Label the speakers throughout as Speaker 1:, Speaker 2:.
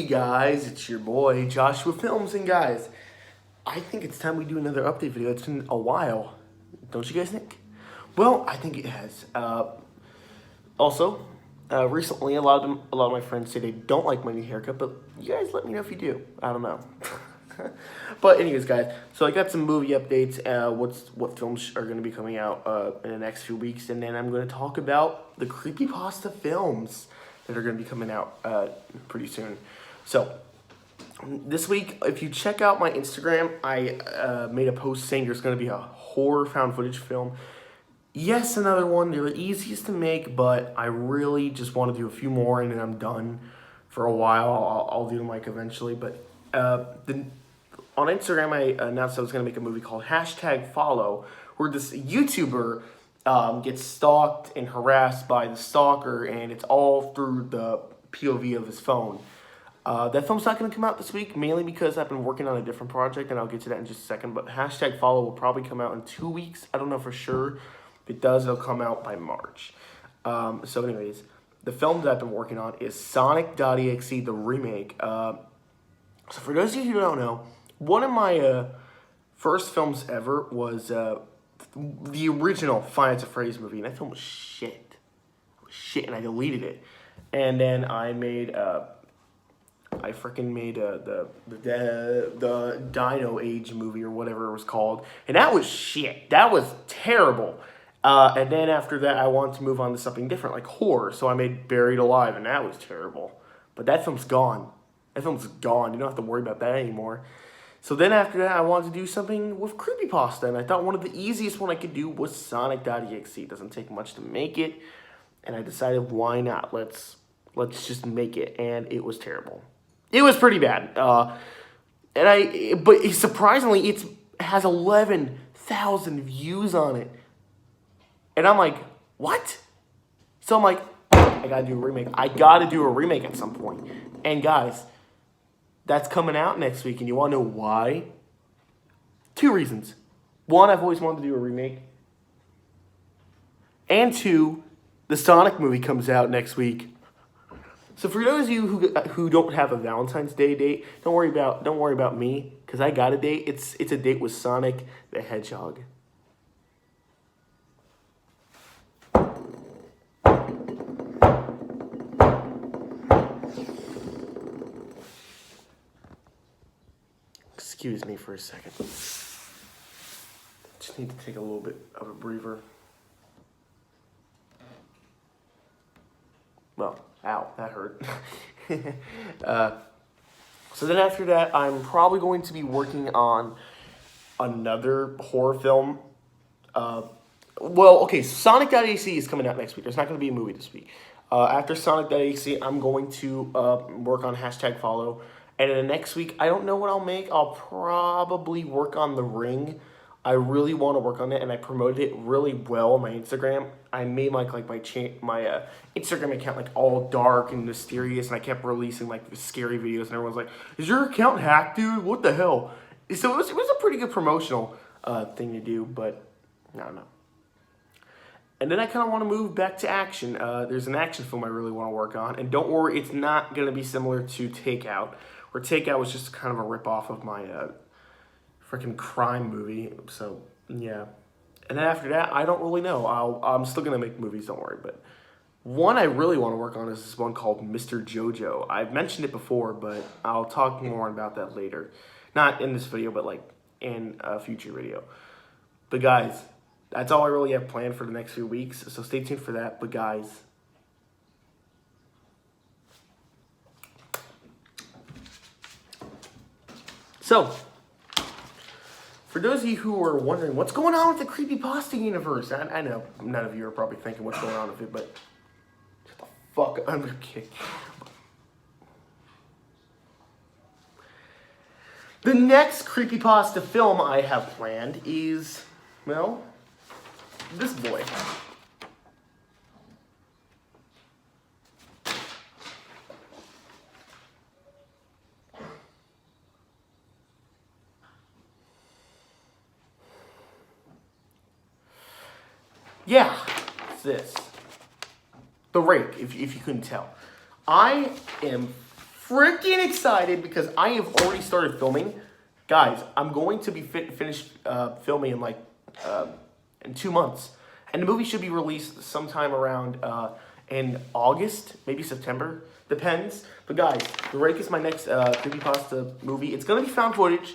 Speaker 1: guys, it's your boy Joshua Films, and guys, I think it's time we do another update video. It's been a while, don't you guys think? Well, I think it has. Recently, a lot of my friends say they don't like my new haircut, but you guys let me know if you do. I don't know. But anyways, guys, so I got some movie updates. What films are going to be coming out in the next few weeks, and then I'm going to talk about the creepypasta films that are going to be coming out pretty soon. So this week, if you check out my Instagram, I made a post saying there's going to be a horror found footage film. Yes, another one. They're the easiest to make, but I really just want to do a few more, and then I'm done for a while. I'll do them like eventually, but on Instagram, I announced I was going to make a movie called #follow, where this YouTuber gets stalked and harassed by the stalker, and it's all through the POV of his phone. That film's not going to come out this week, mainly because I've been working on a different project, and I'll get to that in just a second. But #follow will probably come out in 2 weeks. I don't know for sure. If it does, it'll come out by March. So anyways, the film that I've been working on is Sonic.exe, the remake. So for those of you who don't know, one of my first films ever was the original Five Nights at Freddy's movie, and that film was shit. It was shit, and I deleted it. And then I made the Dino Age movie or whatever it was called, and that was shit. That was terrible. And then after that, I wanted to move on to something different, like horror. So I made Buried Alive, and that was terrible. But that film's gone. That film's gone. You don't have to worry about that anymore. So then after that, I wanted to do something with creepypasta, and I thought one of the easiest one I could do was Sonic.exe. It doesn't take much to make it, and I decided, why not? Let's just make it, and it was terrible. It was pretty bad. But surprisingly, it has 11,000 views on it. And I'm like, what? So I'm like, I gotta do a remake. I gotta do a remake at some point. And guys, that's coming out next week. And you wanna know why? 2 reasons. 1, I've always wanted to do a remake. And 2, the Sonic movie comes out next week. So for those of you who don't have a Valentine's Day date, don't worry about me, because I got a date. It's a date with Sonic the Hedgehog. Excuse me for a second. Just need to take a little bit of a breather. Well, ow, that hurt. So then after that, I'm probably going to be working on another horror film. Sonic.exe is coming out next week. There's not going to be a movie this week. After Sonic.exe, I'm going to work on #follow. And then the next week, I don't know what I'll make. I'll probably work on The Ring. I really want to work on it, and I promoted it really well on my Instagram. I made my Instagram account like all dark and mysterious, and I kept releasing like scary videos, and everyone's like, "Is your account hacked, dude? What the hell?" So it was a pretty good promotional thing to do, but I don't know. And then I kind of want to move back to action. There's an action film I really want to work on, and don't worry, it's not going to be similar to Takeout, where Takeout was just kind of a ripoff of my freaking crime movie. So yeah. And then after that, I don't really know. I'm still gonna make movies, don't worry. But one I really want to work on is this one called Mr. JoJo. I've mentioned it before, but I'll talk more about that later. Not in this video, but like in a future video. But guys, that's all I really have planned for the next few weeks. So stay tuned for that. But guys, so for those of you who are wondering what's going on with the creepypasta universe, I know none of you are probably thinking what's going on with it, but shut the fuck up. I'm kidding. The next creepypasta film I have planned is, well, this boy. Yeah, it's this. The Rake, if you couldn't tell. I am freaking excited because I have already started filming. Guys, I'm going to be finished filming in like in 2 months. And the movie should be released sometime around in August, maybe September, depends. But guys, The Rake is my next creepypasta movie. It's going to be found footage,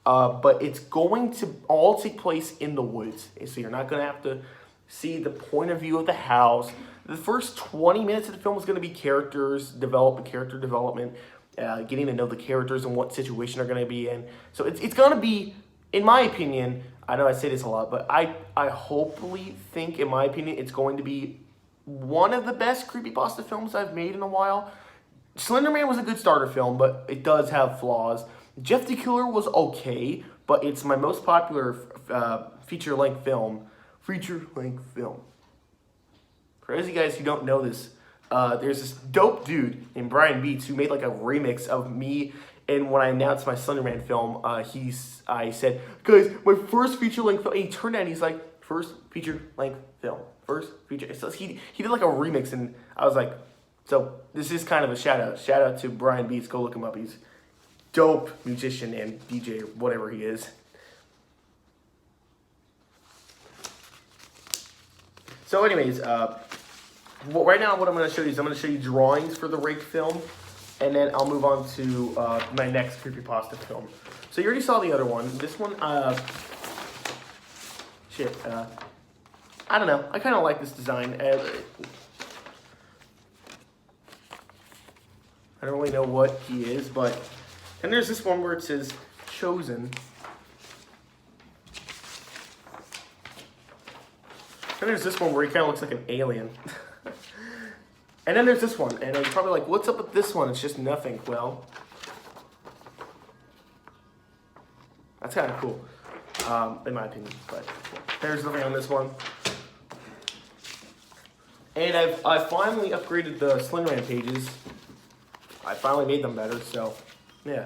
Speaker 1: but it's going to all take place in the woods. So you're not going to have to see the point of view of the house. The first 20 minutes of the film is going to be character development, getting to know the characters and what situation they're going to be in. So it's going to be, in my opinion, I know I say this a lot, but I hopefully think, in my opinion, it's going to be one of the best creepypasta films I've made in a while. Slender Man was a good starter film, but it does have flaws. Jeff the Killer was okay, but it's my most popular feature-length film. For those of you guys who don't know this, there's this dope dude named Brian Beats who made like a remix of me. And when I announced my Slender Man film, I said, guys, my first feature-length film. And he turned out and he's like, first feature-length film. First feature. So he did like a remix, and I was like, so this is kind of a shout out. Shout out to Brian Beats. Go look him up. He's dope musician and DJ, whatever he is. So anyways, right now what I'm going to show you is I'm going to show you drawings for the Rake film, and then I'll move on to my next creepypasta film. So you already saw the other one. This one, I don't know. I kind of like this design. I don't really know what he is, but... And there's this one where it says, Chosen. And there's this one where he kind of looks like an alien. And then there's this one, and you're probably like, what's up with this one? It's just nothing. Well, that's kind of cool, in my opinion. But there's nothing on this one. And I finally upgraded the Slenderman pages. I finally made them better, so yeah.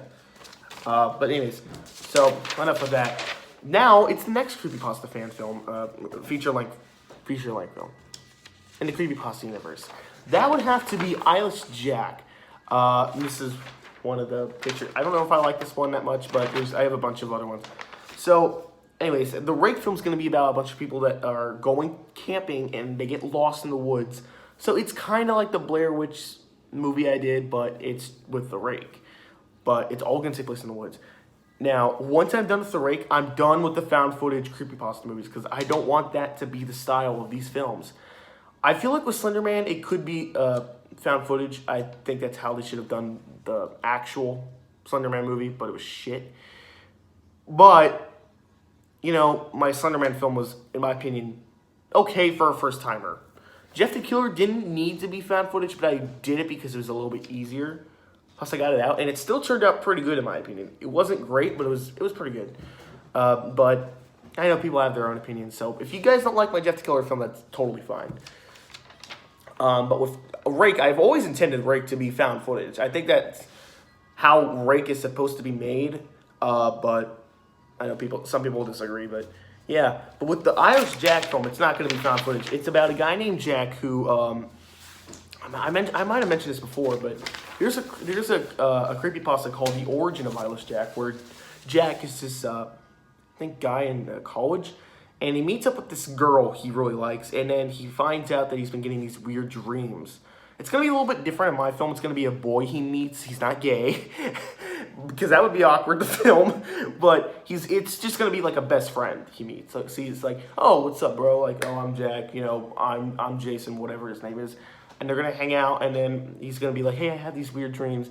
Speaker 1: But anyways, so enough of that. Now it's the next creepypasta fan film, feature-length film in the creepypasta universe. That would have to be Eyeless Jack. This is one of the pictures. I don't know if I like this one that much, but I have a bunch of other ones. So, anyways, the Rake film's going to be about a bunch of people that are going camping and they get lost in the woods. So it's kind of like the Blair Witch movie I did, but it's with the Rake. But it's all going to take place in the woods. Now, once I'm done with the Rake, I'm done with the found footage creepypasta movies because I don't want that to be the style of these films. I feel like with Slender Man, it could be found footage. I think that's how they should have done the actual Slender Man movie, but it was shit. But, you know, my Slender Man film was, in my opinion, okay for a first-timer. Jeff the Killer didn't need to be found footage, but I did it because it was a little bit easier. Plus, I got it out, and it still turned out pretty good, in my opinion. It wasn't great, but it was pretty good. But I know people have their own opinions, so if you guys don't like my Jeff the Killer film, that's totally fine. But with Rake, I've always intended Rake to be found footage. I think that's how Rake is supposed to be made. But I know some people disagree. But yeah, but with the Eyeless Jack film, it's not going to be found footage. It's about a guy named Jack who I might have mentioned this before, but there's a creepypasta called The Origin of Eyeless Jack, where Jack is this guy in college. And he meets up with this girl he really likes, and then he finds out that he's been getting these weird dreams. It's going to be a little bit different in my film. It's going to be a boy he meets. He's not gay, because that would be awkward to film. But it's just going to be like a best friend he meets. So he's like, oh, what's up, bro? Like, oh, I'm Jack. You know, I'm Jason, whatever his name is. And they're going to hang out, and then he's going to be like, hey, I had these weird dreams.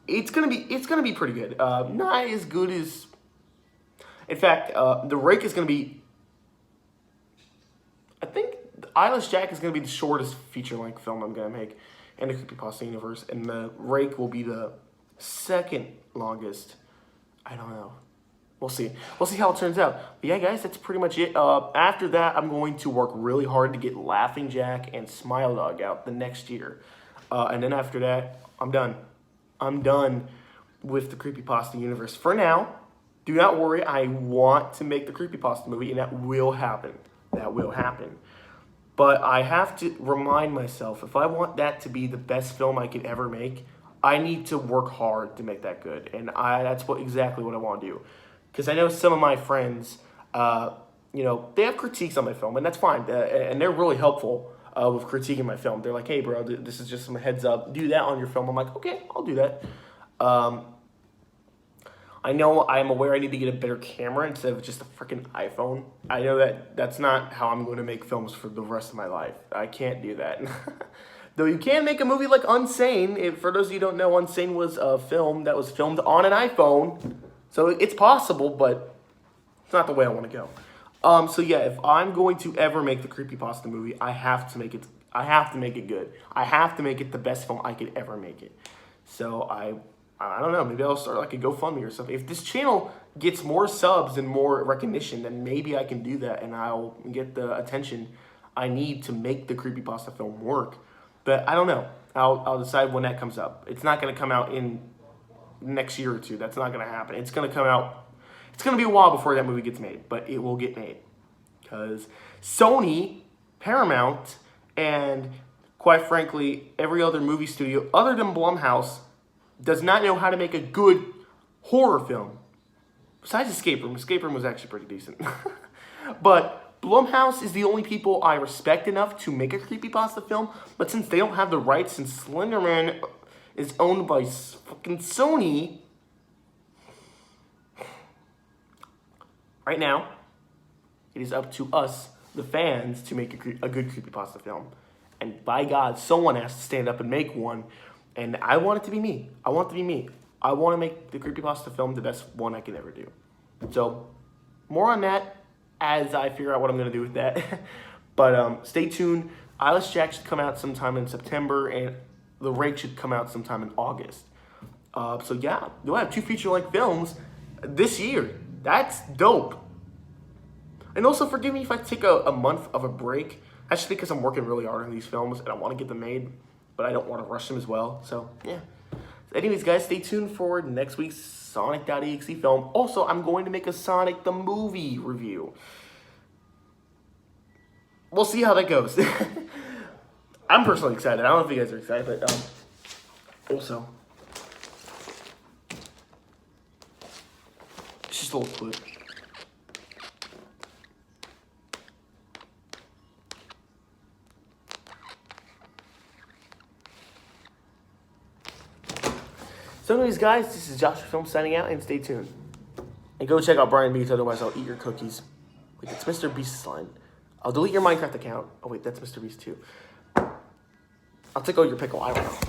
Speaker 1: It's going to be pretty good. Not as good as... In fact, The Rake is going to be... I think Eyeless Jack is going to be the shortest feature-length film I'm going to make in the creepypasta universe, and the Rake will be the second longest. I don't know. We'll see. We'll see how it turns out. But yeah, guys, that's pretty much it. After that, I'm going to work really hard to get Laughing Jack and Smile Dog out the next year. And then after that, I'm done. I'm done with the creepypasta universe. For now, do not worry. I want to make the creepypasta movie, and that will happen. That will happen. But I have to remind myself, if I want that to be the best film I could ever make, I need to work hard to make that good, and that's exactly what I want to do. Because I know some of my friends, they have critiques on my film, and that's fine, and they're really helpful with critiquing my film. They're like, hey, bro, this is just some heads up. Do that on your film. I'm like, okay, I'll do that. I know I'm aware I need to get a better camera instead of just a freaking iPhone. I know that's not how I'm going to make films for the rest of my life. I can't do that. Though you can make a movie like Unsane. For those of you who don't know, Unsane was a film that was filmed on an iPhone. So it's possible, but it's not the way I want to go. So yeah, if I'm going to ever make the creepypasta movie, I have to make it good. I have to make it the best film I could ever make it. So I don't know, maybe I'll start like a GoFundMe or something. If this channel gets more subs and more recognition, then maybe I can do that and I'll get the attention I need to make the creepypasta film work. But I don't know. I'll decide when that comes up. It's not going to come out in next year or two. That's not going to happen. It's going to come out. It's going to be a while before that movie gets made, but it will get made. Because Sony, Paramount, and quite frankly, every other movie studio other than Blumhouse does not know how to make a good horror film. Besides Escape Room. Escape Room was actually pretty decent. But Blumhouse is the only people I respect enough to make a creepypasta film. But since they don't have the rights, since Slenderman is owned by fucking Sony, right now, it is up to us, the fans, to make a good creepypasta film. And by God, someone has to stand up and make one. And I want it to be me. I want it to be me. I want to make the creepypasta film the best one I can ever do. So, more on that as I figure out what I'm going to do with that. But stay tuned. Eyeless Jack should come out sometime in September, and the Rake should come out sometime in August. So yeah, you'll have 2 feature-length films this year. That's dope. And also, forgive me if I take a month of a break. That's just because I'm working really hard on these films, and I want to get them made, but I don't want to rush them as well. So, yeah. So anyways, guys, stay tuned for next week's Sonic.exe film. Also, I'm going to make a Sonic the Movie review. We'll see how that goes. I'm personally excited. I don't know if you guys are excited, but also, it's just a little clip. So anyways, guys, this is Joshua Film signing out, and stay tuned. And go check out Brian Beats, otherwise I'll eat your cookies. Wait, that's Mr. Beast's line. I'll delete your Minecraft account. Oh wait, that's Mr. Beast too. I'll take all your pickle, I don't know.